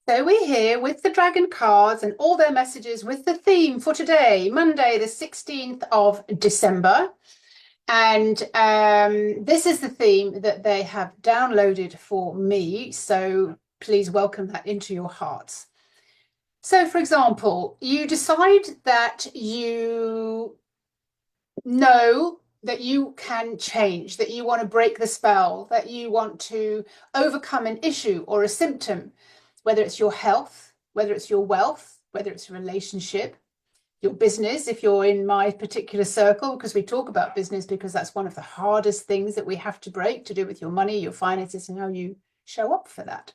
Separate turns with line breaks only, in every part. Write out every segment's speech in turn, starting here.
So we're here with the dragon cards and all their messages with the theme for today, Monday, the 16th of December. And this is the theme that they have downloaded for me. So please welcome that into your hearts. So, for example, you decide that you know that you can change, that you want to break the spell, that you want to overcome an issue or a symptom, whether it's your health, whether it's your wealth, whether it's a relationship, your business, if you're in my particular circle, because we talk about business because that's one of the hardest things that we have to break to do with your money, your finances, and how you show up for that.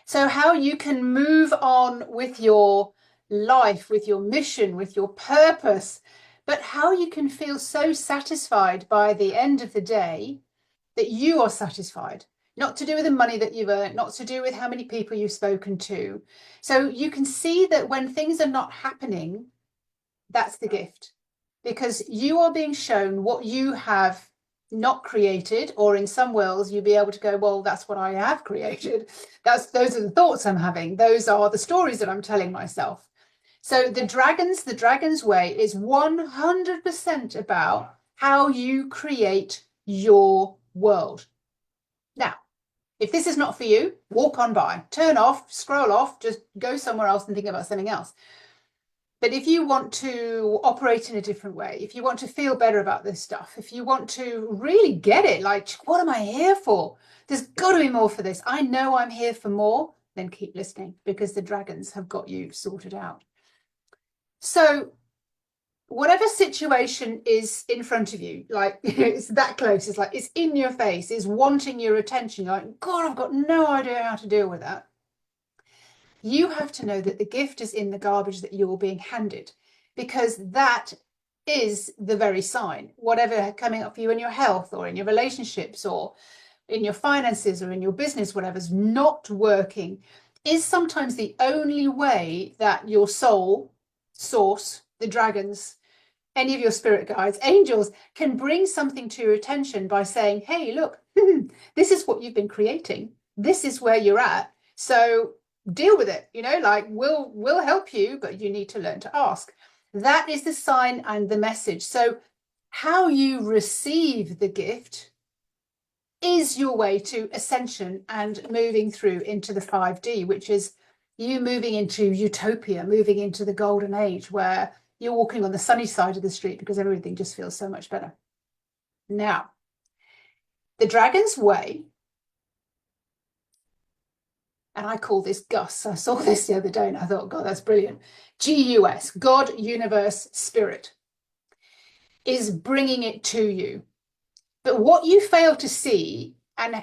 So, how you can move on with your life, with your mission, with your purpose, but how you can feel so satisfied by the end of the day that you are satisfied. Not to do with the money that you've earned, not to do with how many people you've spoken to. So you can see that when things are not happening, that's the gift, because you are being shown what you have not created, or in some worlds you'll be able to go, well, that's what I have created. Those are the thoughts I'm having, those are the stories that I'm telling myself. So the dragon's way is 100% about how you create your world. Now, if this is not for you, walk on by, turn off, scroll off, just go somewhere else and think about something else. But if you want to operate in a different way, if you want to feel better about this stuff, if you want to really get it, like, what am I here for? There's got to be more for this. I know I'm here for more. Then keep listening, because the dragons have got you sorted out. So, whatever situation is in front of you, like it's that close, it's like it's in your face, it's wanting your attention. You're like, God, I've got no idea how to deal with that. You have to know that the gift is in the garbage that you're being handed, because that is the very sign. Whatever coming up for you in your health or in your relationships or in your finances or in your business, whatever's not working, is sometimes the only way that your soul, source, the dragons, any of your spirit guides, angels, can bring something to your attention by saying, hey, look, this is what you've been creating. This is where you're at. So deal with it, like we'll help you, but you need to learn to ask. That is the sign and the message. So how you receive the gift is your way to ascension and moving through into the 5D, which is you moving into utopia, moving into the golden age where you're walking on the sunny side of the street because everything just feels so much better. Now, the dragon's way, and I call this Gus. I saw this the other day and I thought, God, that's brilliant. GUS, God, Universe, Spirit, is bringing it to you. But what you fail to see, and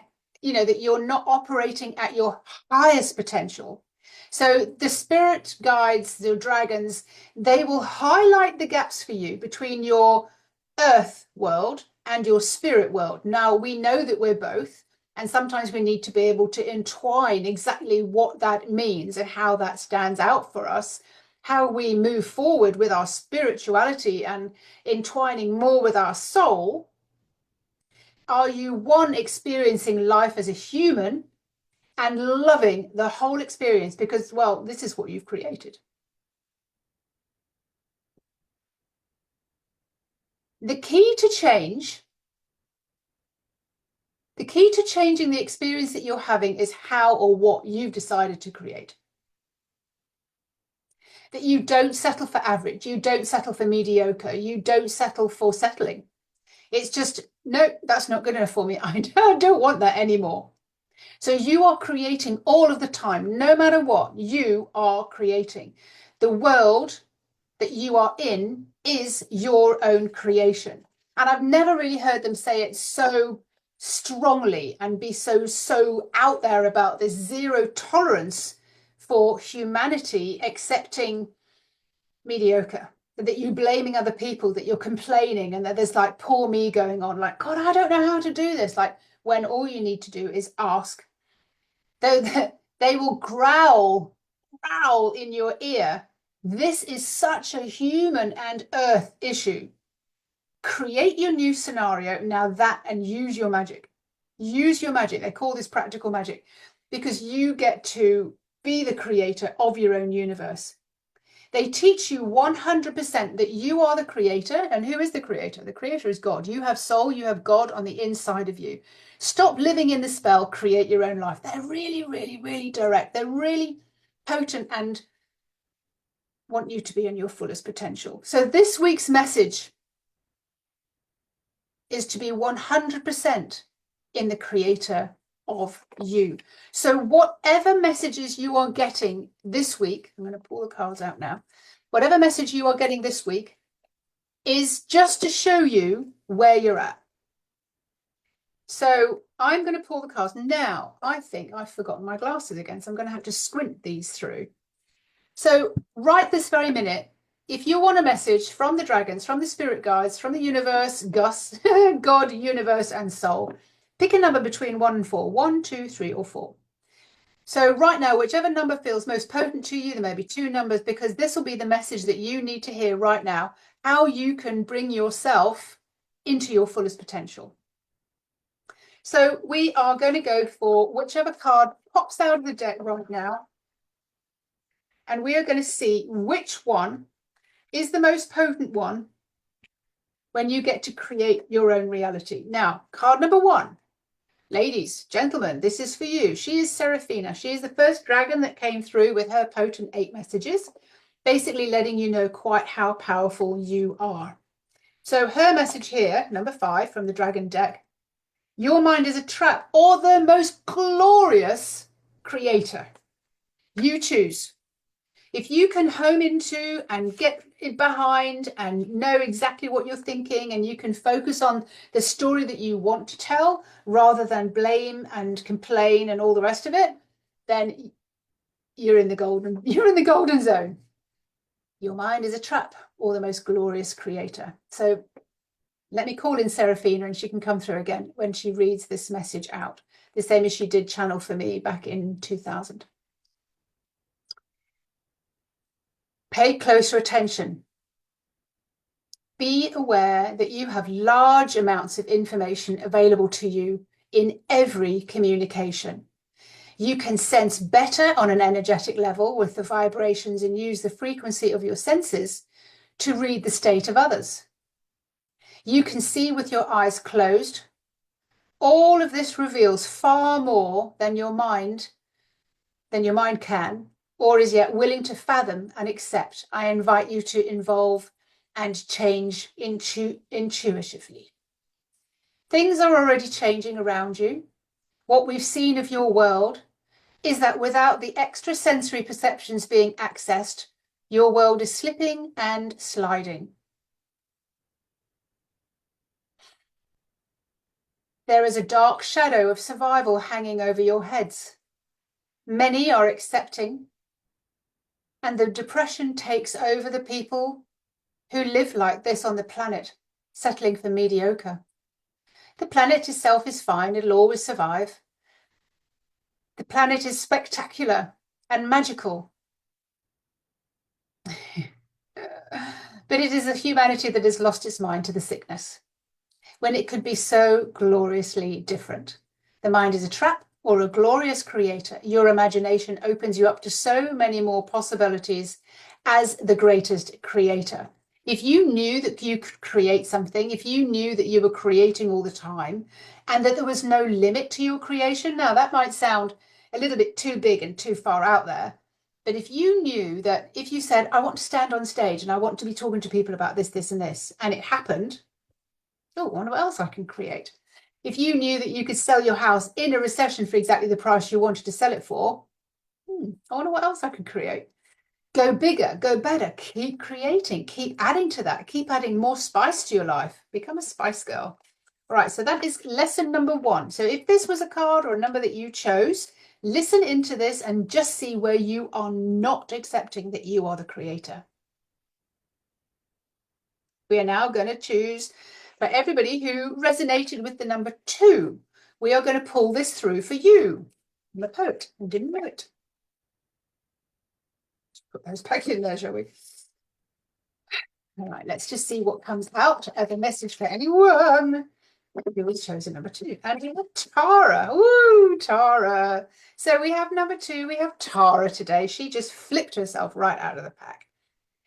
that you're not operating at your highest potential. So the spirit guides, the dragons, they will highlight the gaps for you between your earth world and your spirit world. Now, we know that we're both, and sometimes we need to be able to entwine exactly what that means and how that stands out for us, how we move forward with our spirituality and entwining more with our soul. Are you, one, experiencing life as a human and loving the whole experience? Because, well, this is what you've created. The key to change, the key to changing the experience that you're having is how or what you've decided to create. That you don't settle for average, you don't settle for mediocre, you don't settle for settling. It's just, no, that's not good enough for me. I don't want that anymore. So you are creating all of the time, no matter what, you are creating. The world that you are in is your own creation. And I've never really heard them say it so strongly and be so out there about this zero tolerance for humanity accepting mediocre, that you're blaming other people, that you're complaining, and that there's like poor me going on, like, God, I don't know how to do this. Like, when all you need to do is ask. They will growl in your ear. This is such a human and earth issue. Create your new scenario now, that, and use your magic. Use your magic. They call this practical magic, because you get to be the creator of your own universe. They teach you 100% that you are the creator. And who is the creator? The creator is God. You have soul, you have God on the inside of you. Stop living in the spell, create your own life. They're really, really, really direct. They're really potent and want you to be in your fullest potential. So this week's message is to be 100% in the creator of you. So whatever messages you are getting this week, I'm going to pull the cards out now. Whatever message you are getting this week is just to show you where you're at. So I'm going to pull the cards. Now, I think I've forgotten my glasses again, so I'm going to have to squint these through. So right this very minute, if you want a message from the dragons, from the spirit guides, from the universe, Gus, God, universe, and soul, pick a number between 1 and 4. 1, 2, 3, or 4. So right now, whichever number feels most potent to you, there may be 2 numbers, because this will be the message that you need to hear right now, how you can bring yourself into your fullest potential. So we are going to go for whichever card pops out of the deck right now. And we are going to see which one is the most potent one when you get to create your own reality. Now, card number 1. Ladies, gentlemen, this is for you. She is Seraphina. She is the first dragon that came through with her potent 8 messages, basically letting you know quite how powerful you are. So her message here, number 5 from the dragon deck, your mind is a trap or the most glorious creator. You choose. If you can home into and get behind and know exactly what you're thinking, and you can focus on the story that you want to tell rather than blame and complain and all the rest of it, then you're in the golden zone. Your mind is a trap or the most glorious creator. So let me call in Seraphina, and she can come through again when she reads this message out, the same as she did channel for me back in 2000. Pay closer attention. Be aware that you have large amounts of information available to you in every communication. You can sense better on an energetic level with the vibrations and use the frequency of your senses to read the state of others. You can see with your eyes closed. All of this reveals far more than your mind can, or is yet willing to fathom and accept. I invite you to involve and change intuitively. Things are already changing around you. What we've seen of your world is that without the extrasensory perceptions being accessed, your world is slipping and sliding. There is a dark shadow of survival hanging over your heads. Many are accepting, and the depression takes over the people who live like this on the planet, settling for mediocre. The planet itself is fine, it'll always survive. The planet is spectacular and magical. But it is a humanity that has lost its mind to the sickness, when it could be so gloriously different. The mind is a trap or a glorious creator. Your imagination opens you up to so many more possibilities as the greatest creator. If you knew that you could create something, if you knew that you were creating all the time and that there was no limit to your creation, now that might sound a little bit too big and too far out there. But if you knew that if you said, I want to stand on stage and I want to be talking to people about this, this, and this, and it happened, oh, I wonder what else I can create. If you knew that you could sell your house in a recession for exactly the price you wanted to sell it for, I wonder what else I could create. Go bigger, go better, keep creating, keep adding to that, keep adding more spice to your life. Become a spice girl. All right, so that is lesson number 1. So if this was a card or a number that you chose, listen into this and just see where you are not accepting that you are the creator. We are now going to choose for everybody who resonated with the number 2. We are going to pull this through for you. I'm a poet and didn't know it. Put those back in there, shall we? All right, let's just see what comes out as a message for anyone. You was chosen number 2. And you have Tara. Woo, Tara. So we have number 2. We have Tara today. She just flipped herself right out of the pack.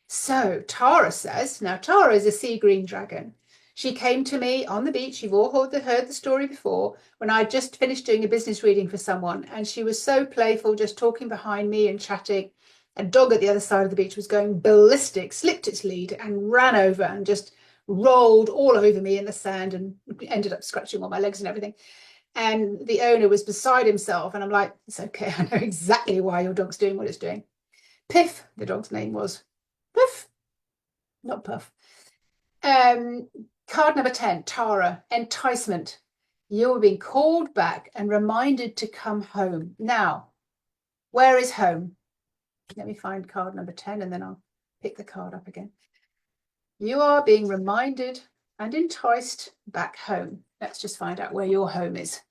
So Tara says, now Tara is a sea green dragon. She came to me on the beach. You've all heard the story before, when I just finished doing a business reading for someone. And she was so playful, just talking behind me and chatting. A dog at the other side of the beach was going ballistic, slipped its lead and ran over and just rolled all over me in the sand and ended up scratching all my legs and everything. And the owner was beside himself. And I'm like, it's okay. I know exactly why your dog's doing what it's doing. Piff, the dog's name was. Puff, not Puff. Card number 10, Tara, enticement. You're being called back and reminded to come home. Now, where is home? Let me find card number 10 and then I'll pick the card up again. You are being reminded and enticed back home. Let's just find out where your home is.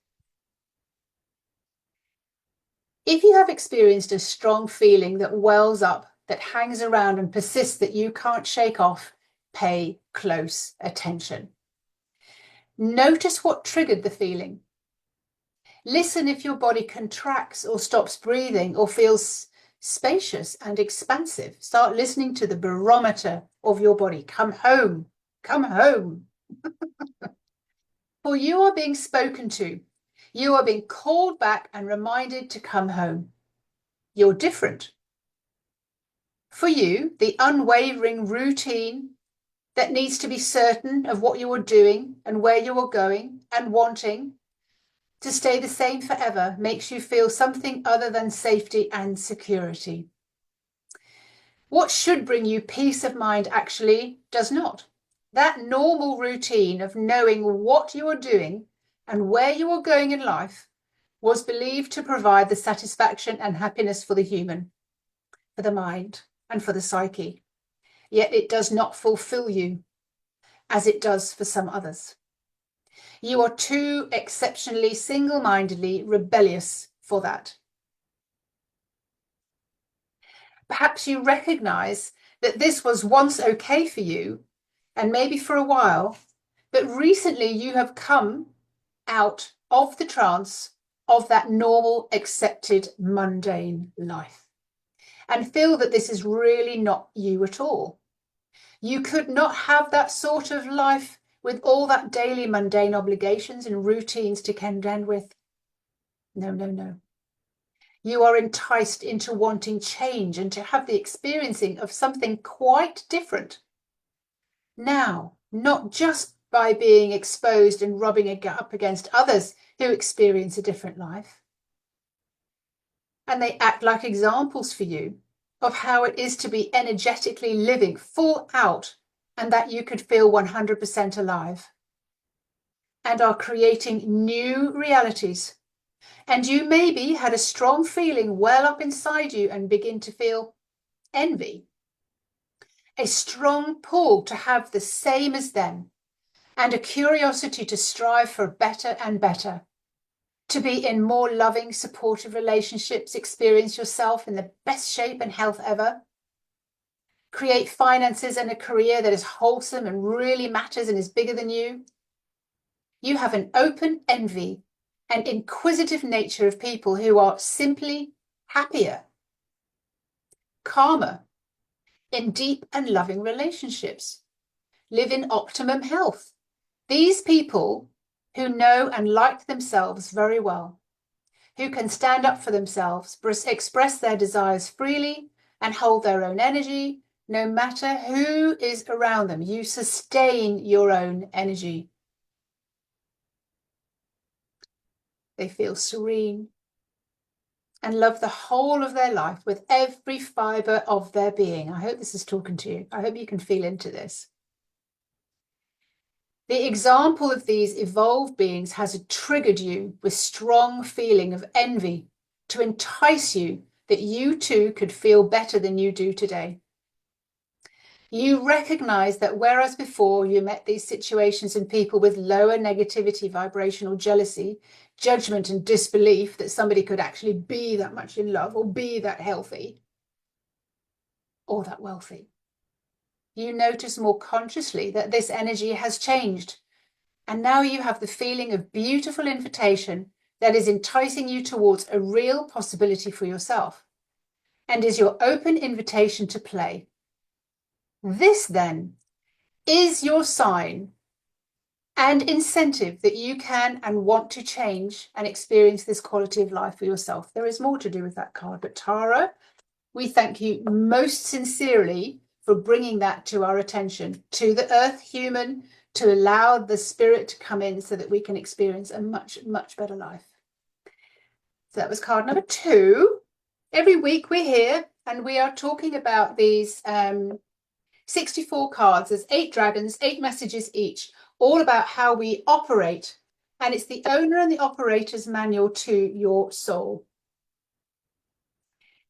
If you have experienced a strong feeling that wells up, that hangs around and persists, that you can't shake off, pay close attention. Notice what triggered the feeling. Listen if your body contracts or stops breathing or feels spacious and expansive. Start listening to the barometer of your body. Come home. Come home. For you are being spoken to. You are being called back and reminded to come home. You're different. For you, the unwavering routine that needs to be certain of what you are doing and where you are going and wanting to stay the same forever makes you feel something other than safety and security. What should bring you peace of mind actually does not. That normal routine of knowing what you are doing and where you are going in life was believed to provide the satisfaction and happiness for the human, for the mind, and for the psyche. Yet it does not fulfill you as it does for some others. You are too exceptionally single-mindedly rebellious for that. Perhaps you recognize that this was once okay for you, and maybe for a while, but recently you have come out of the trance of that normal, accepted, mundane life and feel that this is really not you at all. You could not have that sort of life with all that daily mundane obligations and routines to contend with. No, no, no. You are enticed into wanting change and to have the experiencing of something quite different. Now, not just by being exposed and rubbing up against others who experience a different life. And they act like examples for you of how it is to be energetically living full out and that you could feel 100% alive and are creating new realities. And you maybe had a strong feeling well up inside you and begin to feel envy, a strong pull to have the same as them, and a curiosity to strive for better and better, to be in more loving, supportive relationships, experience yourself in the best shape and health ever, create finances and a career that is wholesome and really matters and is bigger than you. You have an open envy and inquisitive nature of people who are simply happier, calmer, in deep and loving relationships, live in optimum health. These people who know and like themselves very well, who can stand up for themselves, express their desires freely and hold their own energy, no matter who is around them. You sustain your own energy. They feel serene and love the whole of their life with every fiber of their being. I hope this is talking to you. I hope you can feel into this. The example of these evolved beings has triggered you with strong feeling of envy to entice you that you too could feel better than you do today. You recognize that whereas before you met these situations and people with lower negativity, vibrational jealousy, judgment and disbelief that somebody could actually be that much in love or be that healthy or that wealthy, you notice more consciously that this energy has changed And now you have the feeling of beautiful invitation that is enticing you towards a real possibility for yourself and is your open invitation to play. This then is your sign and incentive that you can and want to change and experience this quality of life for yourself. There is more to do with that card, but Tara, we thank you most sincerely for bringing that to our attention, to the earth human, to allow the spirit to come in so that we can experience a much, much better life. So that was card number 2. Every week we're here and we are talking about these 64 cards. There's 8 dragons, 8 messages each, all about how we operate. And it's the owner and the operator's manual to your soul.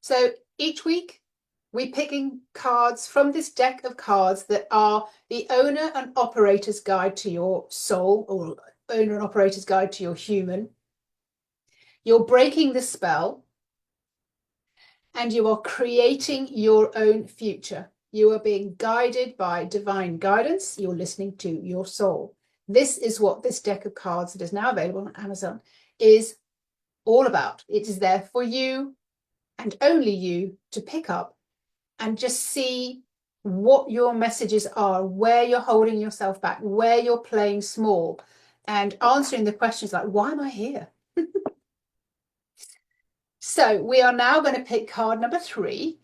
So each week we're picking cards from this deck of cards that are the owner and operator's guide to your soul, or owner and operator's guide to your human. You're breaking the spell and you are creating your own future. You are being guided by divine guidance. You're listening to your soul. This is what this deck of cards that is now available on Amazon is all about. It is there for you and only you to pick up and just see what your messages are, where you're holding yourself back, where you're playing small, and answering the questions like, why am I here? So we are now going to pick card number 3.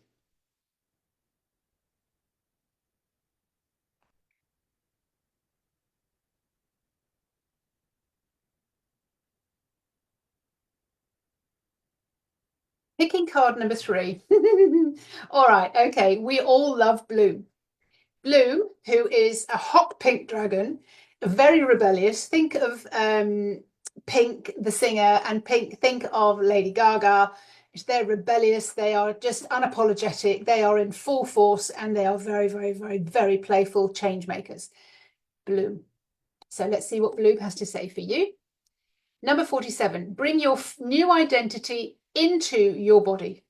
Picking card number 3. All right, okay, we all love Bloom. Bloom, who is a hot pink dragon, very rebellious. Think of Pink, the singer, and Pink, think of Lady Gaga. They're rebellious, they are just unapologetic, they are in full force, and they are very, very, very, very playful change makers. Bloom. So let's see what Bloom has to say for you. Number 47, bring your new identity into your body.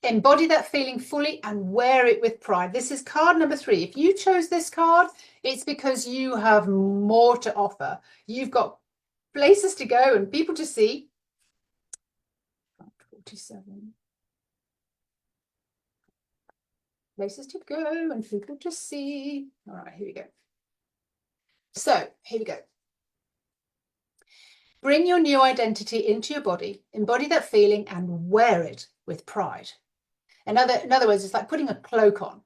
Embody that feeling fully and wear it with pride. This is card number 3. If you chose this card, it's because you have more to offer. You've got places to go and people to see. 47. Places to go and people to see. All right, here we go. So here we go. Bring your new identity into your body, embody that feeling and wear it with pride. In other words, it's like putting a cloak on.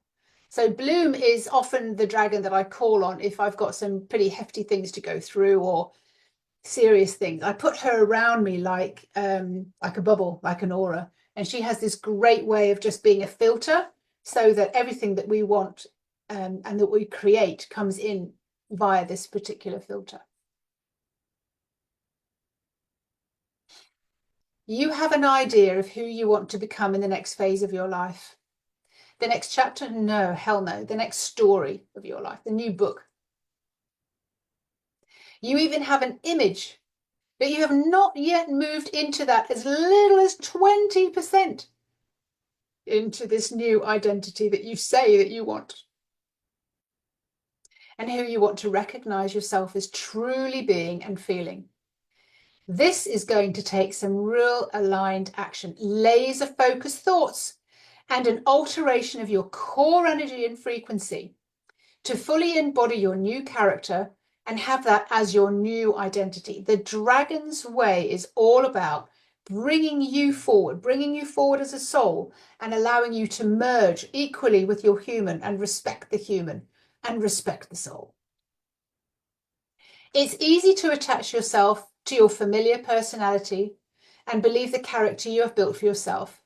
So Bloom is often the dragon that I call on if I've got some pretty hefty things to go through or serious things. I put her around me like a bubble, like an aura. And she has this great way of just being a filter so that everything that we want and that we create comes in via this particular filter. You have an idea of who you want to become in the next phase of your life. The next chapter? No, hell no. The next story of your life, the new book. You even have an image, but you have not yet moved into that as little as 20% into this new identity that you say that you want. And who you want to recognize yourself as truly being and feeling. This is going to take some real aligned action, laser focused thoughts, and an alteration of your core energy and frequency to fully embody your new character and have that as your new identity. The dragon's way is all about bringing you forward as a soul and allowing you to merge equally with your human and respect the human and respect the soul. It's easy to attach yourself to your familiar personality and believe the character you have built for yourself.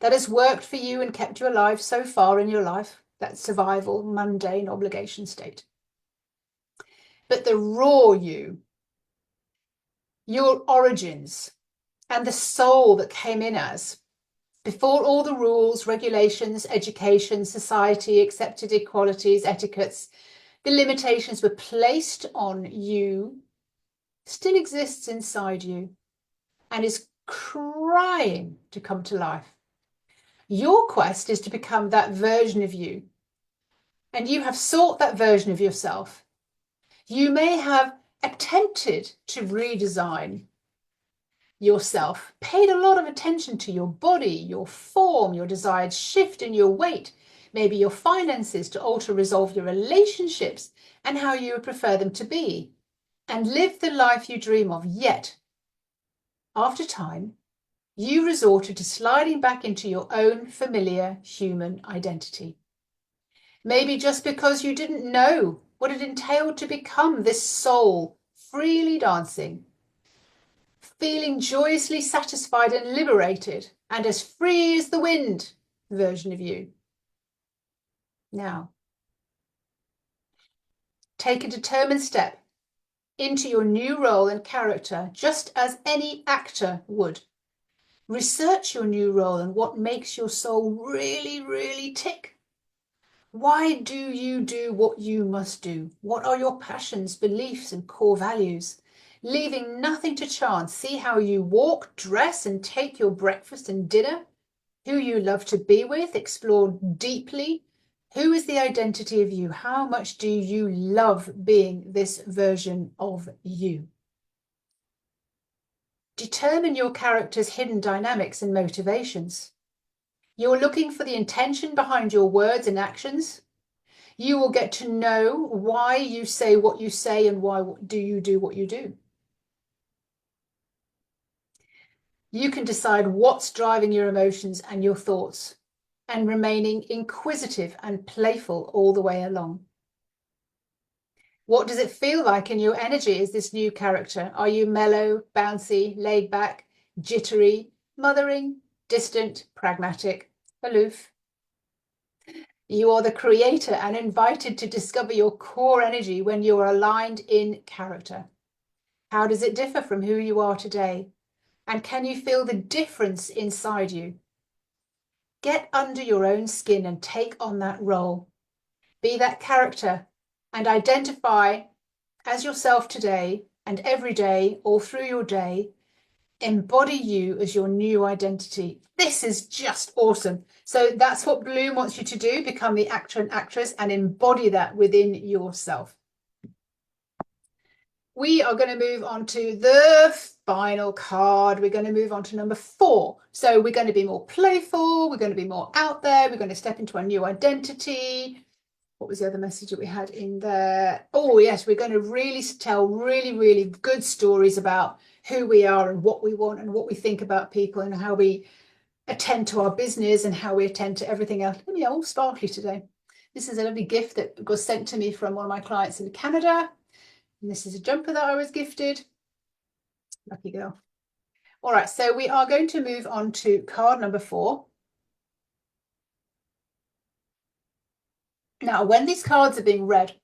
That has worked for you and kept you alive so far in your life, that survival, mundane obligation state. But the raw you, your origins, and the soul that came in as, before all the rules, regulations, education, society, accepted equalities, etiquettes, the limitations were placed on you, still exists inside you and is crying to come to life. Your quest is to become that version of you, and you have sought that version of yourself. You may have attempted to redesign yourself, paid a lot of attention to your body, your form, your desired shift in your weight, maybe your finances to alter, resolve your relationships and how you would prefer them to be, and live the life you dream of. Yet, after time, you resorted to sliding back into your own familiar human identity. Maybe just because you didn't know what it entailed to become this soul, freely dancing, feeling joyously satisfied and liberated and as free as the wind version of you. Now, take a determined step into your new role and character, just as any actor would. Research your new role and what makes your soul really, really tick. Why do you do what you must do? What are your passions, beliefs, and core values? Leaving nothing to chance, see how you walk, dress, and take your breakfast and dinner. Who you love to be with, explore deeply. Who is the identity of you? How much do you love being this version of you? Determine your character's hidden dynamics and motivations. You're looking for the intention behind your words and actions. You will get to know why you say what you say and why do you do what you do. You can decide what's driving your emotions and your thoughts, and remaining inquisitive and playful all the way along. What does it feel like in your energy as this new character? Are you mellow, bouncy, laid back, jittery, mothering, distant, pragmatic, aloof? You are the creator and invited to discover your core energy when you are aligned in character. How does it differ from who you are today? And can you feel the difference inside you? Get under your own skin and take on that role. Be that character and identify as yourself today and every day, all through your day. Embody you as your new identity. This is just awesome. So that's what Bloom wants you to do, become the actor and actress and embody that within yourself. We are going to move on to the final card. We're going to move on to number 4. So we're going to be more playful. We're going to be more out there. We're going to step into our new identity. What was the other message that we had in there? Oh, yes, we're going to really tell really, really good stories about who we are and what we want and what we think about people and how we attend to our business and how we attend to everything else. Let me all sparkly today. This is a lovely gift that was sent to me from one of my clients in Canada. And this is a jumper that I was gifted. Lucky girl. All right, so we are going to move on to card number 4. Now, when these cards are being read,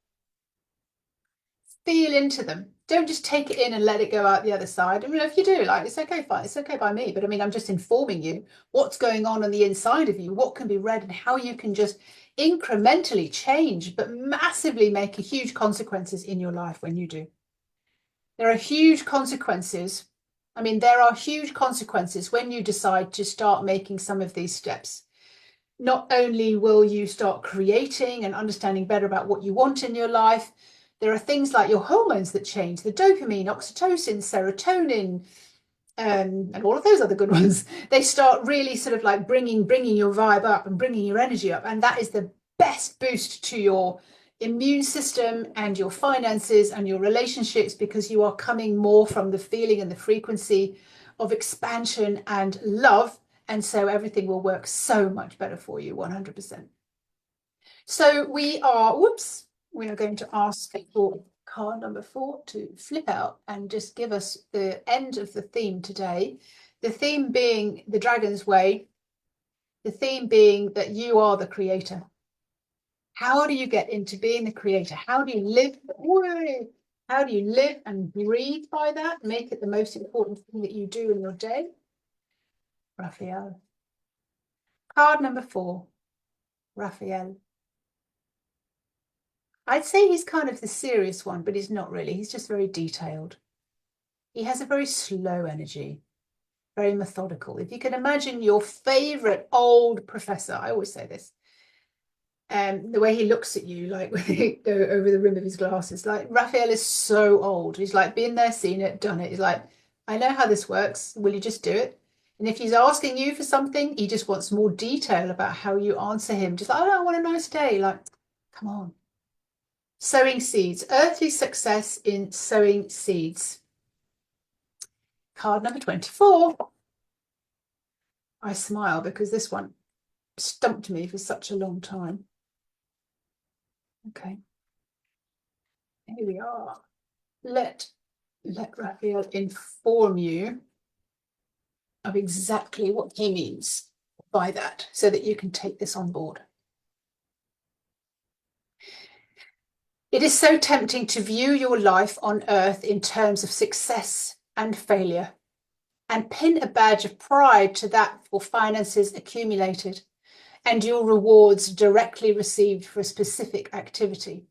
feel into them. Don't just take it in and let it go out the other side. I mean, if you do, like, it's okay, fine, it's okay by me. But I mean, I'm just informing you what's going on the inside of you, what can be read, and how you can just incrementally change, but massively make a huge consequences in your life when you do. There are huge consequences. I mean, there are huge consequences when you decide to start making some of these steps. Not only will you start creating and understanding better about what you want in your life, there are things like your hormones that change, the dopamine, oxytocin, serotonin, and all of those other good ones. They start really sort of like bringing your vibe up and bringing your energy up. And that is the best boost to your immune system and your finances and your relationships, because you are coming more from the feeling and the frequency of expansion and love. And so everything will work so much better for you, 100%. So we are going to ask for card number 4 to flip out and just give us the end of the theme today. The theme being the Dragon's Way. The theme being that you are the creator. How do you get into being the creator? How do you live? How do you live and breathe by that? Make it the most important thing that you do in your day. Raphael. Card number 4, Raphael. I'd say he's kind of the serious one, but he's not really. He's just very detailed. He has a very slow energy, very methodical. If you can imagine your favorite old professor, I always say this, The way he looks at you, like when he go over the rim of his glasses, like Raphael is so old. He's like been there, seen it, done it. He's like, I know how this works. Will you just do it? And if he's asking you for something, he just wants more detail about how you answer him. Just like, oh, I want a nice day. Like, come on. Sowing seeds, earthly success in sowing seeds. Card number 24. I smile because this one stumped me for such a long time. Okay. Here we are. Let Raphael inform you of exactly what he means by that so that you can take this on board. It is so tempting to view your life on earth in terms of success and failure and pin a badge of pride to that for finances accumulated and your rewards directly received for a specific activity.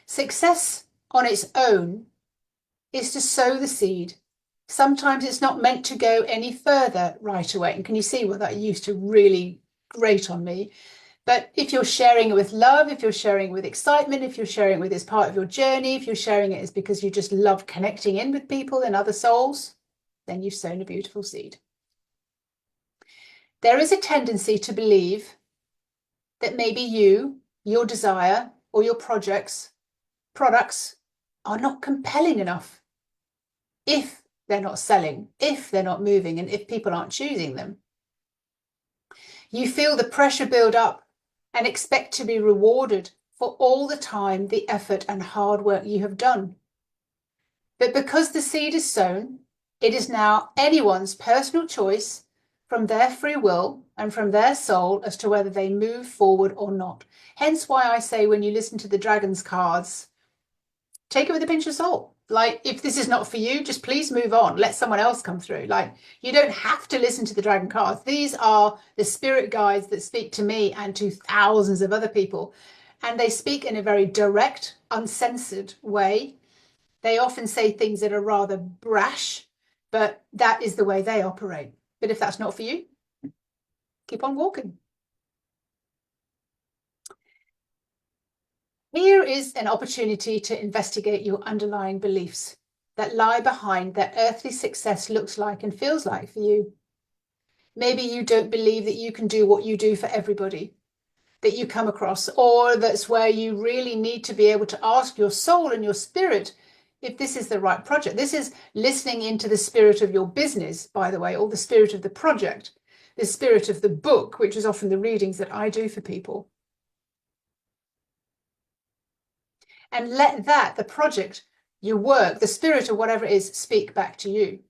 Success on its own is to sow the seed. Sometimes it's not meant to go any further right away. And can you see what that used to really grate on me? But if you're sharing it with love, if you're sharing it with excitement, if you're sharing it with as part of your journey, if you're sharing it as because you just love connecting in with people and other souls, then you've sown a beautiful seed. There is a tendency to believe that maybe you, your desire, or your products are not compelling enough if they're not selling, if they're not moving, and if people aren't choosing them. You feel the pressure build up and expect to be rewarded for all the time, the effort and hard work you have done. But because the seed is sown, it is now anyone's personal choice from their free will and from their soul as to whether they move forward or not. Hence why I say when you listen to the Dragons cards, take it with a pinch of salt. Like, if this is not for you, just please move on. Let someone else come through. Like, you don't have to listen to the dragon cards. These are the spirit guides that speak to me and to thousands of other people. And they speak in a very direct, uncensored way. They often say things that are rather brash, but that is the way they operate. But if that's not for you, keep on walking. Here is an opportunity to investigate your underlying beliefs that lie behind that earthly success looks like and feels like for you. Maybe you don't believe that you can do what you do for everybody that you come across, or that's where you really need to be able to ask your soul and your spirit if this is the right project. This is listening into the spirit of your business, by the way, or the spirit of the project, the spirit of the book, which is often the readings that I do for people. And let that, the project, your work, the spirit or whatever it is, speak back to you.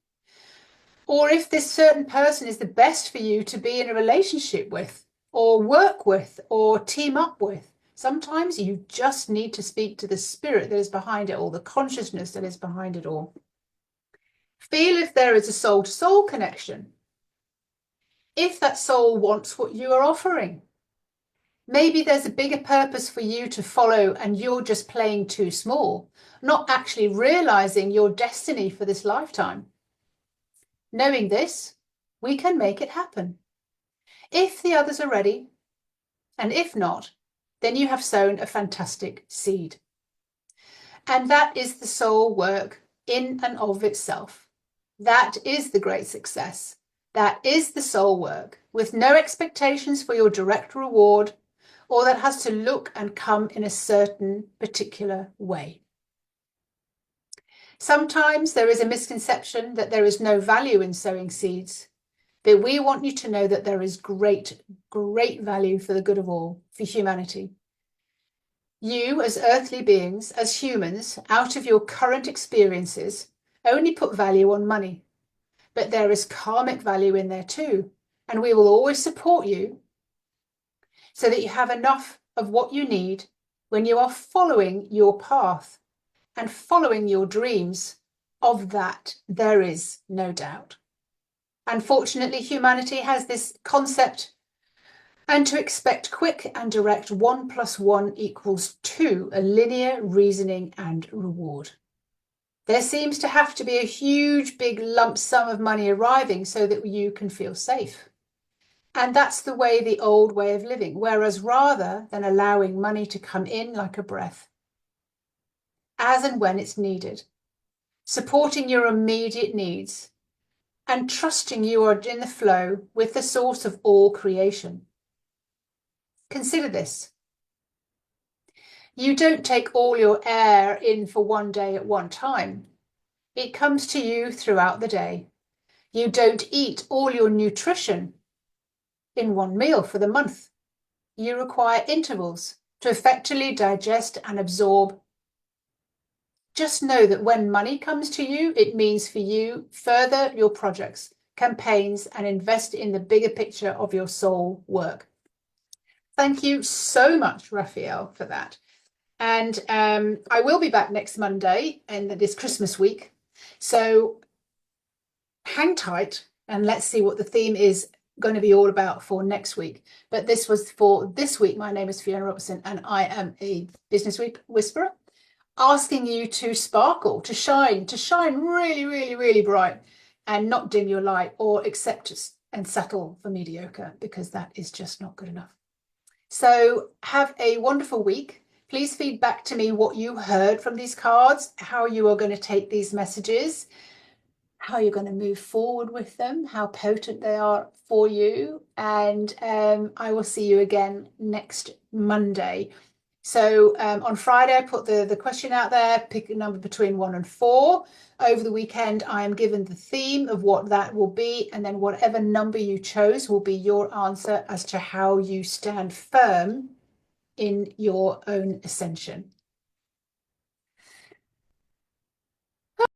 Or if this certain person is the best for you to be in a relationship with, or work with, or team up with. Sometimes you just need to speak to the spirit that is behind it all, the consciousness that is behind it all. Feel if there is a soul-to-soul connection. If that soul wants what you are offering. Maybe there's a bigger purpose for you to follow and you're just playing too small, not actually realizing your destiny for this lifetime. Knowing this, we can make it happen. If the others are ready, and if not, then you have sown a fantastic seed. And that is the soul work in and of itself. That is the great success. That is the soul work, with no expectations for your direct reward, or that has to look and come in a certain particular way. Sometimes there is a misconception that there is no value in sowing seeds, but we want you to know that there is great, great value for the good of all, for humanity. You, as earthly beings, as humans, out of your current experiences, only put value on money, but there is karmic value in there too, and we will always support you so that you have enough of what you need when you are following your path and following your dreams. Of that, there is no doubt. Unfortunately, humanity has this concept and to expect quick and direct 1 + 1 = 2, a linear reasoning and reward. There seems to have to be a huge, big lump sum of money arriving so that you can feel safe. And that's the way, the old way of living. Whereas rather than allowing money to come in like a breath, as and when it's needed, supporting your immediate needs, and trusting you are in the flow with the source of all creation. Consider this. You don't take all your air in for one day at one time. It comes to you throughout the day. You don't eat all your nutrition in one meal for the month. You require intervals to effectively digest and absorb. Just know that when money comes to you, it means for you further your projects, campaigns, and invest in the bigger picture of your soul work. Thank you so much, Raphael, for that. And I will be back next Monday and this Christmas week. So hang tight and let's see what the theme is going to be all about for next week. But this was for this week. My name is Fiona Robertson and I am a Business Week Whisperer, asking you to sparkle, to shine really, really, really bright and not dim your light or accept and settle for mediocre, because that is just not good enough. So have a wonderful week. Please feed back to me what you heard from these cards, how you are going to take these messages, how you're going to move forward with them, how potent they are for you. And I will see you again next Monday. So on Friday, I put the question out there, pick a number between 1 and 4. Over the weekend, I am given the theme of what that will be, and then whatever number you chose will be your answer as to how you stand firm in your own ascension.